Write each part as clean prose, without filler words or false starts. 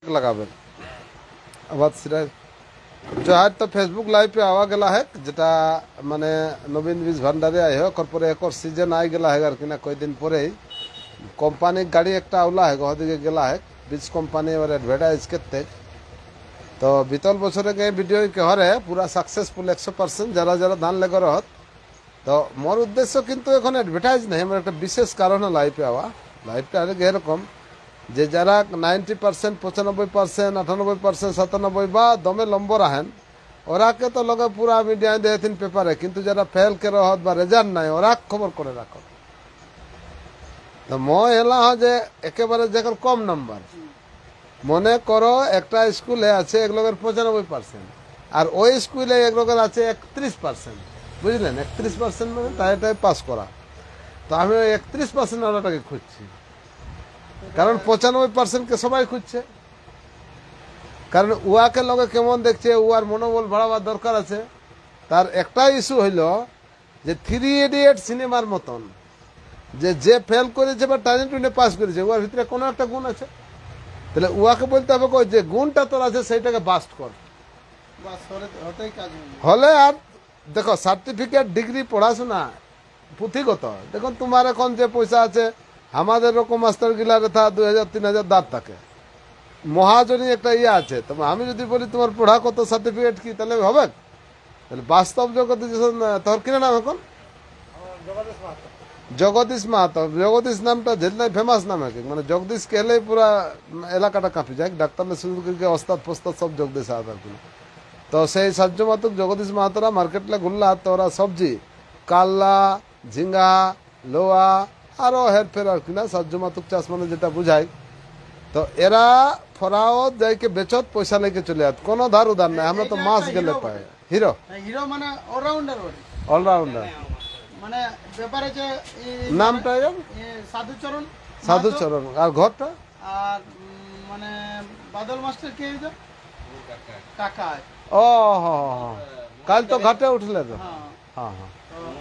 लगाबेन आवाज सिराज जो आज तो फेसबुक लाइव पे आवा गला है जेटा माने नवीन बीज भंडारे आए हो करपरे एक और सीजन आई गला है कि ना कोई दिन परे ही कोम्पानी गाड़ी एक आउला है गह दिके गला है बीज कोम्पानी और एडवर्टाइज करते तो बीतल बछरे के वीडियो के हरे पूरा सक्सेसफुल 100% जरा जरा धान लेगे रहत तो मोर उद्देश्य किन्तु एखन एडवर्टाइज नहीं मोर एक विशेष कारण है लाइव पे आवा लाइव पे आने एरकम जे जरा 90% 95% 98% 97 बा दमे लम्बर आहेन ओरा के तो लगे पूरा मीडिया देथिन पेपर किन्तु जरा फेल के रहत बा रेजाल्ट নাই ओरा खबर करे राखो तो মই এলা যে একেবারে যেকর কম নাম্বার মনে করো একটা স্কুলে আছে এক লোকের 95% আর ওই স্কুলে এক লোকের আছে 31% বুঝলেন 31% মানে তাইটাই পাস করা তো আমি 31% ওরাটাকে খুঁজছি কারণ 95% কে সবাই খুঁজছে কারণ উয়াকে লগে কেমন দেখছে উয়ার মনোবল বাড়াবার দরকার আছে তার একটা ইস্যু হইল যে 3 ইডিয়ট সিনেমার মতন যে ফেল করেছে বা টাইনে টুইনে পাস করেছে ওর ভিতরে কোনো একটা গুণ আছে তাহলে উয়াকে বলতে হবে কই যে গুণটা তোর আছে সেইটাকে বাস্ট কর বাস হতেই কাজ হলে আর দেখো সার্টিফিকেট ডিগ্রি পড়াশোনা পুঁথিগত দেখো তোমার এখন যে পয়সা আছে আমাদের রকম মাস্টার গিলারে থা 2000-3000 দাঁত থাকে মহাজনী একটা ইয়ে আছে তবে আমি যদি বলি তোমার পড়া কত সার্টিফিকেট কি তাহলে হবে তাহলে বাস্তব জগতে তোর কিনা নাম এখন জগদীশ মাহাতো জগদীশ নামটা যেটাই ফেমাস নাম আছে মানে জগদীশ কেলেই পুরা এলাকাটা কাঁপি যায় ডাক্তার শুরু করে ওস্তাদ ফোস্তাদ সব জগদীশ আদার তো সেই সাহায্য মাতুক জগদীশ মাহাতোরা মার্কেটলে ঘুরলা তো ওরা সবজি কাল্লা ঝিঙ্গা লোয়া আরো হেরফের আর কিনা সাহায্য মাতুক চাষ মানে যেটা বুঝায় তো এরা ফরাওত যাইকে বেচত পয়সা লেগে চলে যাত কোনো ধার উধার নাই আমরা তো মাছ গেলে পাই হিরো হিরো মানে অলরাউন্ডার অলরাউন্ডার মানে ব্যাপারে যে নামটা সাধুচরণ সাধুচরণ আর ঘরটা আর মানে বাদল মাস্টার কে হইতো কাকা ও কাল তো ঘাটে উঠলে তো হ্যাঁ হ্যাঁ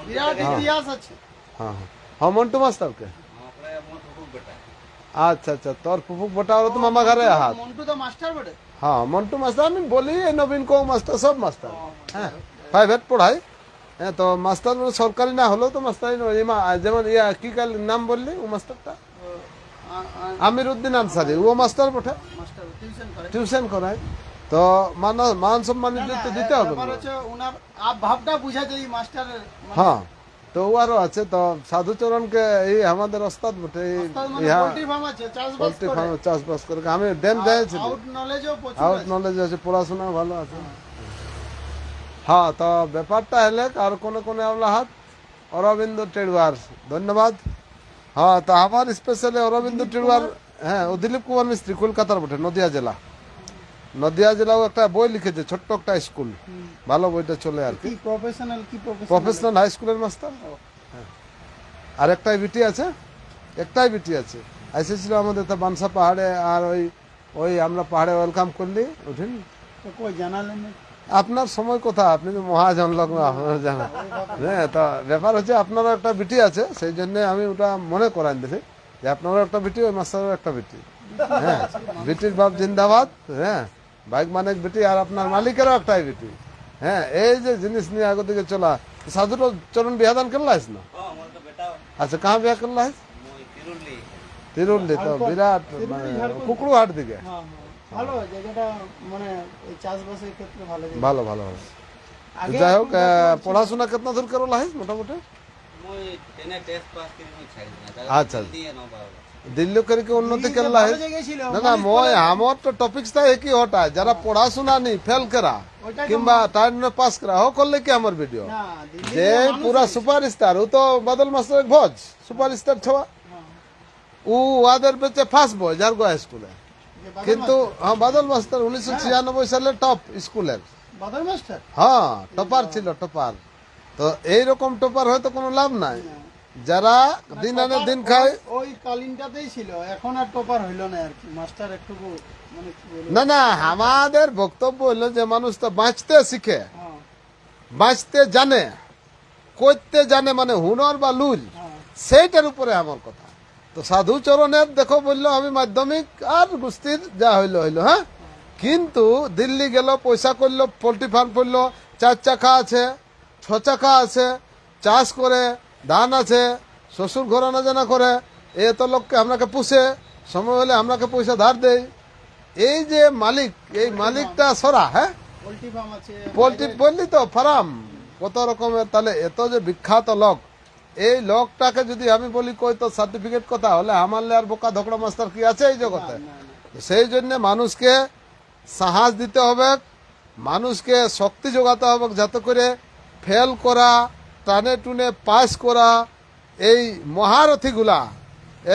বিরাট ইতিহাস আছে হ্যাঁ হ্যাঁ মন্টু মাস্টার কে আচ্ছা আচ্ছা তোর ফুফুক বটা ওর তো মামা ঘরে হাত মন্টু তো মাস্টার বটে হ্যাঁ মন্টু মাস্টার আমি বলি এই নবীন কো মাস্টার সব মাস্টার হ্যাঁ প্রাইভেট পড়াই হ্যাঁ তো মাস্টার সরকারি না হলেও তো মাস্টারি যেমন ইয়া কি কাল নাম বললি ও মাস্টারটা আমির উদ্দিন আনসারি ও মাস্টার বটে টিউশন করায় তো মান সম্মান তো দিতে হবে ভাবটা বুঝা যায় মাস্টার হ্যাঁ তো আরো আছে তো সাধুচরণকে এই আমাদের ওস্তাদ বটে চাষবাস করে আমি দেন যাইছি আউট নলেজ আছে পড়াশোনা ভালো আছে হ্যাঁ তো ব্যাপারটা হলে আর কোন আমলা হাত অরবিন্দ টেড়ুয়ার ধন্যবাদ হ্যাঁ তো আমার স্পেশালি অরবিন্দ টেড়ুয়ার হ্যাঁ ও দিলীপ কুমার মিস্ত্রি কলকাতার বটে নদিয়া জেলাও একটা বই লিখেছে ছোট্ট একটা স্কুল ভালো বইটা চলে আর কি প্রফেশনাল হাই স্কুলের মাস্টার আর একটাই বিটি আছে এসেছিল আমাদের তো বানসা পাহাড়ে আর ওই আমরা পাহাড়ে ওয়েলকাম করলি উঠিন জানালেন আপনার সময় কথা আপনি তো মহাজন লোক আপনারা জানেন হ্যাঁ তো ব্যাপার হচ্ছে আপনারও একটা বিটি আছে সেই জন্য আমি ওটা মনে করাই দিছি যে আপনারও একটা বিটি ওই মাস্টারেরও একটা বিটি হ্যাঁ বিটির বাপ জিন্দাবাদ হ্যাঁ বাইক মানে বিটি আর আপনার মালিকেরও একটাই বিটি হ্যাঁ এই যে জিনিস নিয়ে আগে দিকে চলা সাধু চরণ বিহাদান করলা না আচ্ছা কাহা বিয়া করলা তিরুল্লি তো বিরাট কুকড়ু হাট দিকে ভালো জায়গাটা মানে চাষবাসের ক্ষেত্রে ভালো যাই হোক পড়াশোনা কেতনা দূর করলা মোটামুটি আচ্ছা দিল্লি करके उन्नति करला है ना মই আমার তো টপিকসটা একই হটা যারা পড়াশোনা নি ফেল করা কিংবা টাইম না পাস করা ও করলে কি আমার ভিডিও যে পুরা সুপারস্টার ও তো বাদল মাস্টার ভোজ সুপারস্টার ছওয়া ও ওদের বেচে ফার্স্ট বয় জারগো স্কুলে কিন্তু হ্যাঁ বাদল মাস্টার 1996 সালে টপ স্কুলের বাদল মাস্টার হ্যাঁ টপার ছিল টপার তো এইরকম টপার হয়তো কোনো লাভ নাই যারা দিন আনে দিন খায় ওই কালিনটাতেই ছিল এখন আর টপার হইল না আর কি মাস্টার একটু মানে না আমাদের বক্তব্য হলো যে মানুষ তো বাঁচতে শিখে বাঁচতে জানে করতে জানে মানে হুনর বা লুল সেইটার উপরে আমার কথা তো সাধু চরণের দেখো বললো আমি মাধ্যমিক আর গোষ্ঠীর যা হইলো হইলো, হ্যাঁ। কিন্তু দিল্লি গেল, পয়সা করলো, পোল্ট্রি ফার্ম করলো, 4 চাকা আছে, 6 চাকা আছে, চাষ করে, ধান আছে, শ্বশুর ঘরানা জানা করে, এত লোককে আপনাকে পুষে, সময় হলে আপনাকে পয়সা ধার দেয়। এই যে মালিক, এই মালিকটা সরা, হ্যাঁ, পোল্ট্রি ফার্ম আছে, পোল্ট্রি বললি তো ফার্ম কত রকমের। তাহলে এত যে বিখ্যাত লোক, এই লোকটাকে যদি আমি বলি কই তো সার্টিফিকেট কথা, হলে আমার আর বোকা ধোকড়া মাস্টার কি আছে এই জগতে? সেই জন্য মানুষকে সাহস দিতে হবে, মানুষকে শক্তি যোগাতে হবে, যাতে করে ফেল করা, টানে টুনে পাস করা, এই মহারথীগুলা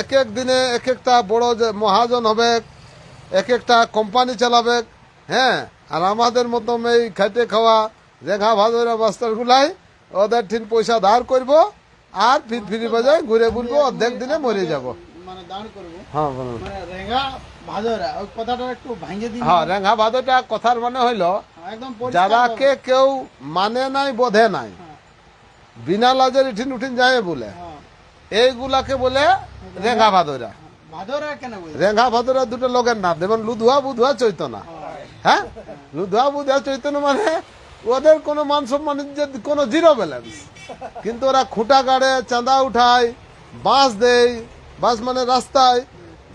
এক এক দিনে এক একটা বড় যে মহাজন হবে, এক একটা কোম্পানি চালাবে, হ্যাঁ। আর আমাদের মতো এই খেটে খাওয়া রেখা ভাজরা মাস্টারগুলাই ওদের ঠিক পয়সা ধার করব, আর ফিরি বাজায় ঘুরে বুলবো, অর্ধেক দিনে মরে যাব। মানে দাঁড় করবো, হ্যাঁ বলুন। মানে রেঙ্গা ভাজরা, ওই কথাটা একটু ভাঙে দিন। হ্যাঁ, রেখা ভাজটা কথার মানে হইলো একদম পরিষ্কার যারাকে কেউ মানে নাই, বোধে নাই, হ্যাঁ, বিনা লাজের ইঠিন উঠিন যায় বলে, হ্যাঁ। এইগুলাকে বলে রেখা ভাদরা। ভাদরা কেন বলছে? রেখা ভাদরা দুটো লোকের নাম, যেমন লুধুয়া বুধুয়া চৈতনা, হ্যাঁ। লুধুয়া বুধুয়া চৈতন্য মানে ওদের কোনো মান সম্মানের যে কোনো জিরো ব্যালেন্স, কিন্তু ওরা খুঁটা গাড়ে, চাঁদা উঠায়, বাঁশ দেয়, বাঁশ মানে রাস্তায়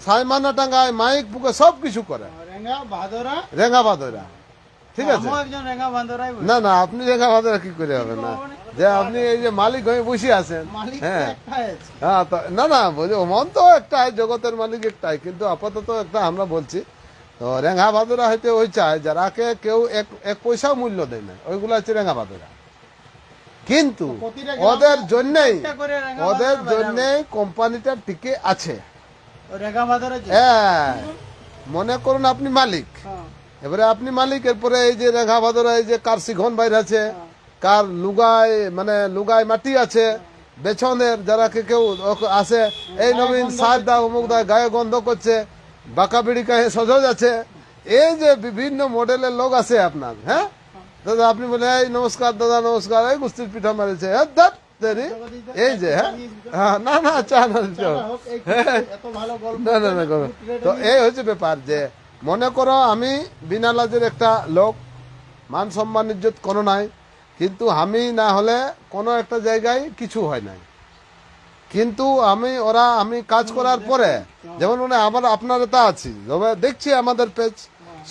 সাইমানা টাঙ্গায়, মাইক বুকে সব কিছু করে রেঙ্গা ভাদরা। রেঙা ভাদরা, ঠিক আছে। আমিও একজন রেঙ্গা ভাদরাই বলি। না না, আপনি রেঙা ভাদরা কি করে হবে না, যে আপনি এই যে মালিক হয়ে বসে আছেন, মালিক তো হ্যাঁ। একটাই আছে। হ্যাঁ, তো না না বলছি মন তো একটাই, জগতের মালিক একটাই, কিন্তু আপাতত একটা আমরা বলছি। তো রেঙা ভাদরা হইতে ওই চায় যারাকে কেউ এক পয়সাও মূল্য দেয় না, ওইগুলো হচ্ছে রেঙা ভাদরা। কিন্তু প্রতিটা গ্রামে ওদের জন্যেই, একটা করে রেঙ্গা ওদের ভাদরা জন্যেই কোম্পানিটা টিকে আছে। ওই রেঙ্গা ভাদরা যে। হ্যাঁ, মনে করুন আপনি মালিক, হ্যাঁ, এবারে আপনি মালিক, এরপরে এই যে রেখা ভাদরা, এই যে কার শিখন বাইর আছে, কার লুগায় মানে লুগায় মাটি আছে, বেছনের যারাকে কেউ আসে, এই নবীন সার দা অমুক দা গায়ে গন্ধ করছে, বাঁকা বিড়ি কাহে সজজ আছে, এই যে বিভিন্ন মডেলের লোক আছে আপনার, হ্যাঁ। দাদা আপনি বলে এই নমস্কার দাদা নমস্কার, এই গুস্তির পিঠা মারেছে, এই যে, হ্যাঁ। হ্যাঁ, না না চা না দিতে হবে। হোক, এই এত ভালো গল্প। না না না করো। তো এই হচ্ছে ব্যাপার, যে মনে করো আমি বিনা লাজের একটা লোক, মান সম্মান ইজ্জত কোনো নাই, কিন্তু আমি না হলে কোনো একটা জায়গায় কিছু হয় নাই। কিন্তু আমি কাজ করার পরে, যেমন মানে আমার আপনার এটা আছি, তবে দেখছি আমাদের পেজ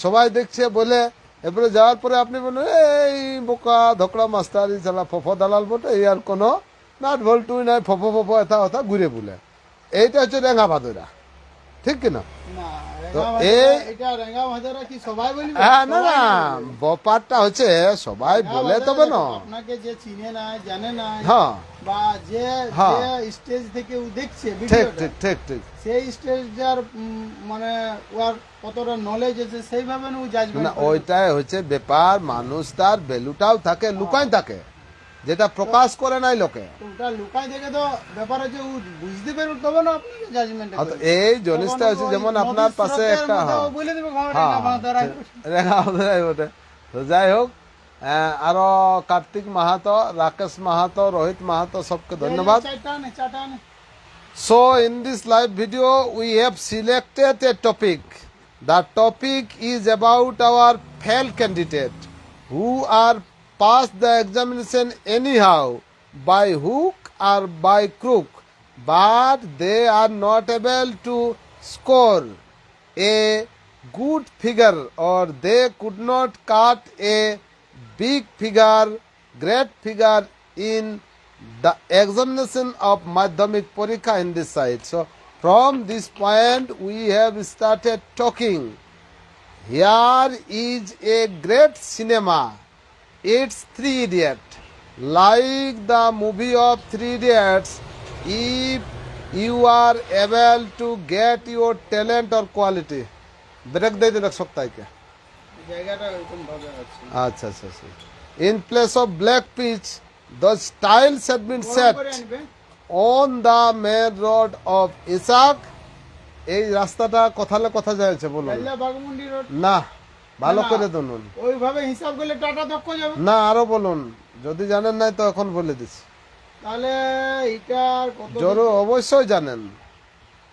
সবাই দেখছে বলে, এরপরে যাওয়ার পরে আপনি বলেন এই বোকা ধোকড়া মাস্টারি চালা ফফো দালাল বটে, এই আর কোনো নাট ভল্টুই নাই, ফফো ফফো এথা ওথা ঘুরে বলে, এইটা হচ্ছে রেঙা ভাদরা, ঠিক কিনা? না, তো রেঙ্গা এই ভাদরা, এটা রেঙ্গা ভাদরা কি সবাই বলবে? হ্যাঁ, না না, সবাই বলবে। ব্যাপারটা হচ্ছে সবাই রেঙ্গা বলে ভাদরা তবে না। দেখো, আপনাকে যে চিনে নাই, জানে নাই, হ্যাঁ, বা যে হ্যাঁ। যে স্টেজ থেকে ও দেখছে ঠিক ভিডিওটা, ঠিক ঠিক ঠিক। সেই স্টেজটার মানে ওর কতটা নলেজ আছে সেইভাবে ও জাজমেন্ট না, ওইটাই হচ্ছে ব্যাপার, মানুষ তার ভ্যালুটাও থাকে, লুকাই থাকে, যেটা প্রকাশ করে নাই লোকে। ওটা লুকাই দেখে তো ব্যাপার হচ্ছে ও বুঝতে পারবে, তবে না আপনি জাজমেন্ট আর তো এই জিনিসটা হচ্ছে যেমন আপনার পাশে একটা, হ্যাঁ বলে দেবে হ্যাঁ, রেখা ভাদরাই বটে। তো যাই হোক, আরো কার্তিক মাহাতো, রাকেশ মাহাতো, রোহিত মাহাতো, সবকে ধন্যবাদ। চাটা নে। So in this live video we have selected a topic. The topic is about our failed candidate who are passed the examination anyhow, by hook or by crook, but they are not able to score a good figure, or they could not cut a big figure, great figure in the examination of Madhyamik Parikha in this side. So from this point we have started talking. Here is a great cinema. It's Three Idiots. Like the movie of Three Idiots, if you are able to get your talent or quality. Break दे दे सकता है क्या? জায়গাটা এরকম ভাবে আছে। अच्छा अच्छा अच्छा. In place of black pitch, the tiles had been set করে আনবে। on the main road of Isaac. এই রাস্তাটা কোথালে কথা যাচ্ছে বলুন? বেল্লা বাগমুন্ডি রোড। না, ভালো না। করে ধরুন। ওইভাবে হিসাব করলে টাটা দক্ষ যাবে। না, আরো বলুন, যদি জানেন নাই তো এখন বলে দিচ্ছি। তাহলে এটার কত জরুর অবশ্যই জানেন।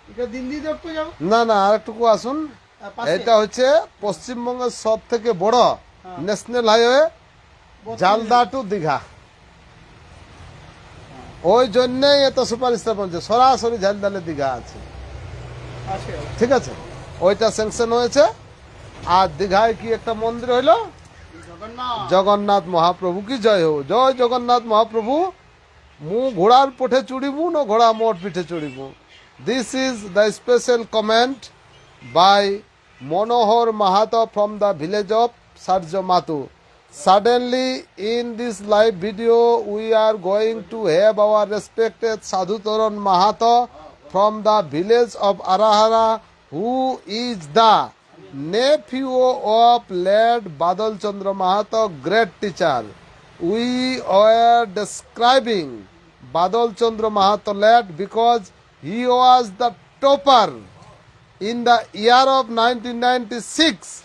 এটা দিল্লি দেখতে যাবো না না আরেকটুকু আসুন। পাশে এটা হচ্ছে পশ্চিমবঙ্গের সব থেকে বড় ন্যাশনাল হাইওয়ে জালদা টু দীঘা। ওই জন্যই এত সুপারস্টার বলছে, সরাসরি ঝালদালে দীঘা আছে। আছে ঠিক আছে, ওইটা স্যাংশন হয়েছে। আর দীঘায় কি একটা মন্দির হইলো, জগন্নাথ জগন্নাথ মহাপ্রভু কি জয় হো, জয় জগন্নাথ মহাপ্রভু। মু ঘোড়ার পোঠে চড়িবু না ঘোড়া মোট পিঠে চড়িবু। This is the special comment by Manohar Mahato from the village of Sarjo Matu. Suddenly in this live video we are going to have our respected Sadhu Taran Mahato from the village of Arahara, who is the nephew of late Badal Chandra Mahato, great teacher. We are describing Badal Chandra Mahato late because he was the topper in the year of 1996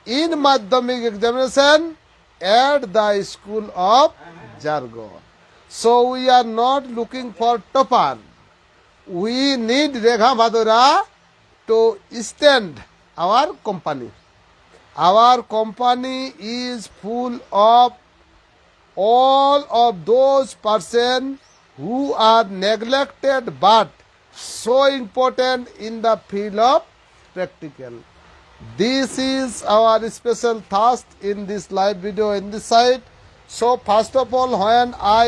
in Madhyamik examination at the school of Jargo. So we are not looking for topper. We need Rekha Bhadora to stand our company. Our company is full of all of those persons who are neglected but so important in the field of practical. This is our special task in this live video in this site. So first of all, when I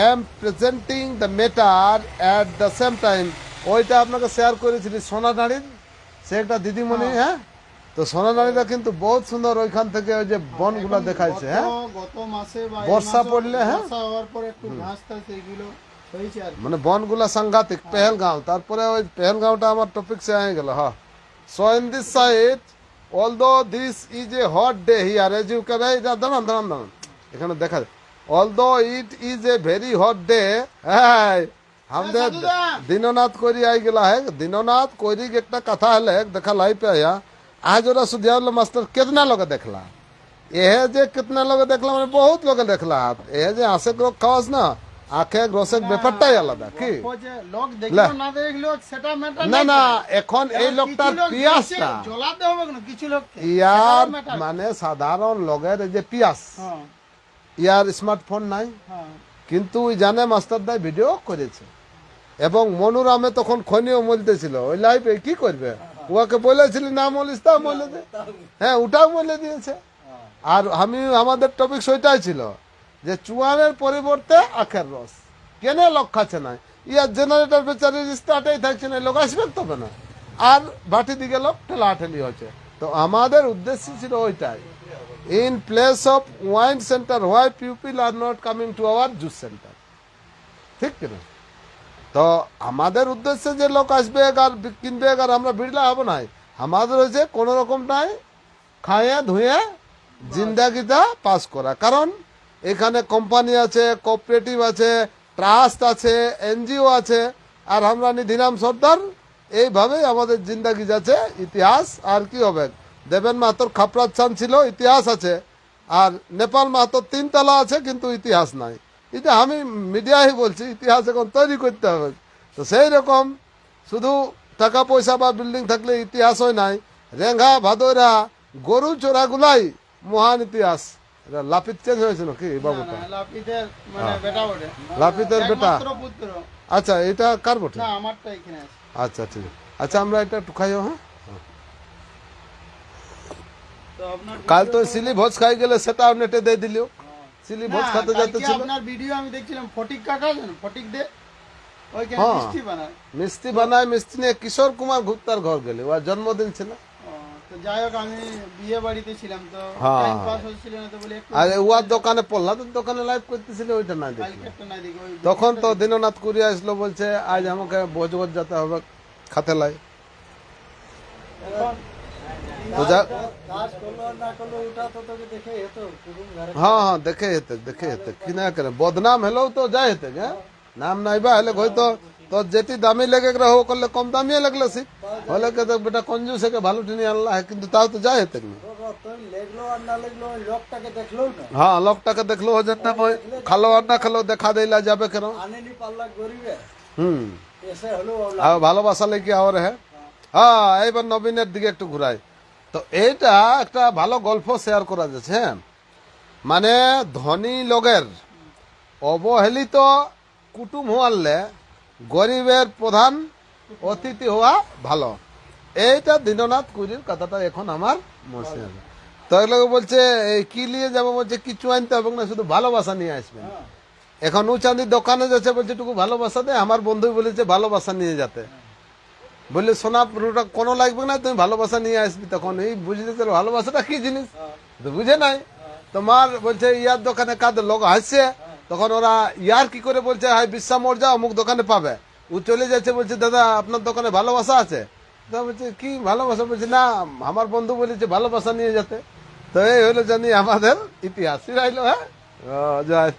am presenting the matter at the same time, ওইটা আপনাকে share করেছিলি সোনানাড়ির, সে একটা দিদিমণি, হ্যাঁ, তো সোনানাড়িটা কিন্তু বহুত সুন্দর ওইখান থেকে ওই যে বনগুলা দেখাইছে। হ্যাঁ, গত মাসে বা এই বর্ষা মাসেও পড়লে, হ্যাঁ, বর্ষা হওয়ার পরে একটু ঘাস টাস এইগুলো হয়েছে আর কি। মানে বনগুলা সাংঘাতিক। পেহেলগাঁও, তারপরে ওই পেহেলগাঁওটা আমার টপিক সে হয়ে গেল। হ্যাঁ, so in this side although this is a hot day here as you can, এটা দাঁড়ান এখানে দেখা যায়, although it is a very hot day. হ্যাঁ, আমাদের দীননাথ করি আই গেলা है, দীননাথ করি একটা কথা হলে দেখা লাই पे आया आज ओरा सुधियावला मास्टर कितना लोग देखला, एह जे कितना लोग देखला মানে বহুত লোকে দেখলা। এহ যে আশেক রোগ খাওয়াস না, আখে রসেক ব্যাপারটাই আলাদা কি। ও যে লোক দেখলো না দেখলো সেটা ম্যাটার না না, এখন এই লোকটার পিয়াসটা, জ্বলাতে হবে না কিছু লোক ইয়ার মানে সাধারণ লোকের এই যে পিয়াস, হ্যাঁ ইয়ার স্মার্টফোন নাই, হ্যাঁ কিন্তু ওই জানে মাস্টার দাই ভিডিও করেছে। এবং মনোরামে তখন খনিও মলতেছিল, ওই লাইফে কি করবে, ওকে বলেছিলি না মলিস তা বলে দে, হ্যাঁ ওটাও বলে দিয়েছে। আর আমি আমাদের টপিক ওইটাই ছিল যে চুয়ানের পরিবর্তে আখের রস কেন লোক খাচ্ছে না, ইয়ার জেনারেটর বেচারি স্টার্টেই থাকছে না, লোক আসবে তবে না, আর বাটি দিকে লোক ঠেলাঠেলি হচ্ছে। তো আমাদের উদ্দেশ্য ছিল ওইটাই, in place of wine centre why people are not coming to our juice centre, ঠিক কিনা। তো আমাদের উদ্দেশ্যে যে লোক আসবে আর কিনবে আর আমরা বিড়লা হবো না, আমাদের হচ্ছে কোনো রকম নাই খাইয়ে ধুয়ে জিন্দাগিটা পাস করা। কারণ এখানে কোম্পানি আছে, কোঅপারেটিভ আছে, ট্রাস্ট আছে, এনজিও আছে, আর আমরা নিধিরাম সর্দার, এইভাবেই আমাদের জিন্দাগি যাচ্ছে। ইতিহাস আর কি হবে, দেবেন মাহাতোর খাপড়ার চান ছিল, ইতিহাস আছে, আর নেপাল মাহাতোর 3 তলা আছে কিন্তু ইতিহাস নাই। এটা আমি মিডিয়ায় বলছি, ইতিহাস এখন তৈরি করতে হবে। তো সেই রকম শুধু টাকা পয়সা বা বিল্ডিং থাকলে ইতিহাস হয় নাই, রেঙ্গা ভাদরা গরু চোরাগুলাই মহান ইতিহাস। এটা লাপিত চেঞ্জ হয়েছে নাকি বাবুটা, লাপিতের মানে বেটা বটে, লাপিতের বেটা। একমাত্র পুত্র। আচ্ছা, এটা কার বটে? না আমারটা এখানে আছে। আচ্ছা ঠিক আছে, আচ্ছা আমরা এটা একটু খাইও। হ্যাঁ, তো আপনার কাল তো সিলি ভোজ খাই গেলে সেটাও নেটে দিয়ে দিলিও, সিলি ভোজ না, খাতে কালকে যেতে ছিল। আপনার ভিডিও আমি দেখছিলাম, ফটিক কাকা আছেন, ফটিক দে ওইখানে হ্যাঁ। মিষ্টি বানায়। মিষ্টি বানায়, মিষ্টি নিয়ে কিশোর কুমার গুপ্তার ঘর গেলে, ওর জন্মদিন ছিল। ও, তো যাই হোক আমি বিয়ে বাড়িতে ছিলাম, তো হ্যাঁ। টাইম পাস হচ্ছিল না, তো বলে একটু আর উয়ার দোকানে প্রহ্লাদের দোকানে লাইভ করতেছিল, ওইটা না দেখি। কালকেরটা না দেখি ওই তখন তো দীননাথ কুরি আসলো, বলছে আজ আমাকে ভোজ ভোজ যেতে হবে খাতে লাই। এখন তো যা, কাজ করলো আর না করলো ওটা তো তোকে দেখে হেতো কুটুম ঘরে। হ্যাঁ হ্যাঁ দেখে হেতে কি না করে বদনাম হেলো তো যায় হেতে, হ্যাঁ নাম নাইবা হেলে হয়তো তোর যেটি দামি লেগে রহো করলে কম দামিয়ে লাগলো সি হলে কে দেখ বেটা কঞ্জুস কে ভালো টিনি আল্লাহ, কিন্তু তাও তো যায় হেতে না। লেগলো আর না লেগলো ওই লোকটাকে দেখলো না, হ্যাঁ লোকটাকে দেখলো, ও জন্য খালো আর না খালো দেখা দিলা যাবে কেন। আনেনি পাল্লা গরিবে। ভালোবাসা লেগে আর হ্যাঁ হ্যাঁ এইবার নবীনের দিকে একটু ঘুরাই তো এইটা একটা ভালো গল্প শেয়ার করা যাচ্ছে হ্যাঁ মানে ধনী লোকের অবহেলিত কুটুম হওয়ালে গরিবের প্রধান অতিথি হওয়া ভালো এইটা দীননাথ কুরির কথাটা এখন আমার মনে আছে তো এগুলো বলছে এই কি নিয়ে যাবো বলছে কিছু আনতে হবে না শুধু ভালোবাসা নিয়ে আসবেন এখন উচান্দির দোকানে যাচ্ছে বলছে টুকু ভালোবাসা দে আমার বন্ধু বলেছে ভালোবাসা নিয়ে যেতে বললে সোনা পুরোটা কোনো লাগবে না তুমি ভালোবাসা নিয়ে আসবি তখন এই বুঝতে ভালোবাসাটা কি জিনিস তো বুঝে নাই তোমার বলছে ইয়ার দোকানে কাদের লোক হাসছে তখন ওরা ইয়ার কি করে বলছে হাই বিশ্রাম মোর যা অমুক দোকানে পাবে ও চলে যাচ্ছে বলছে দাদা আপনার দোকানে ভালোবাসা আছে তা বলছে কি ভালোবাসা বলছে না আমার বন্ধু বলেছে ভালোবাসা নিয়ে যেতে তো এই হলো জানি আমাদের ইতিহাস রাইলো হ্যাঁ জয়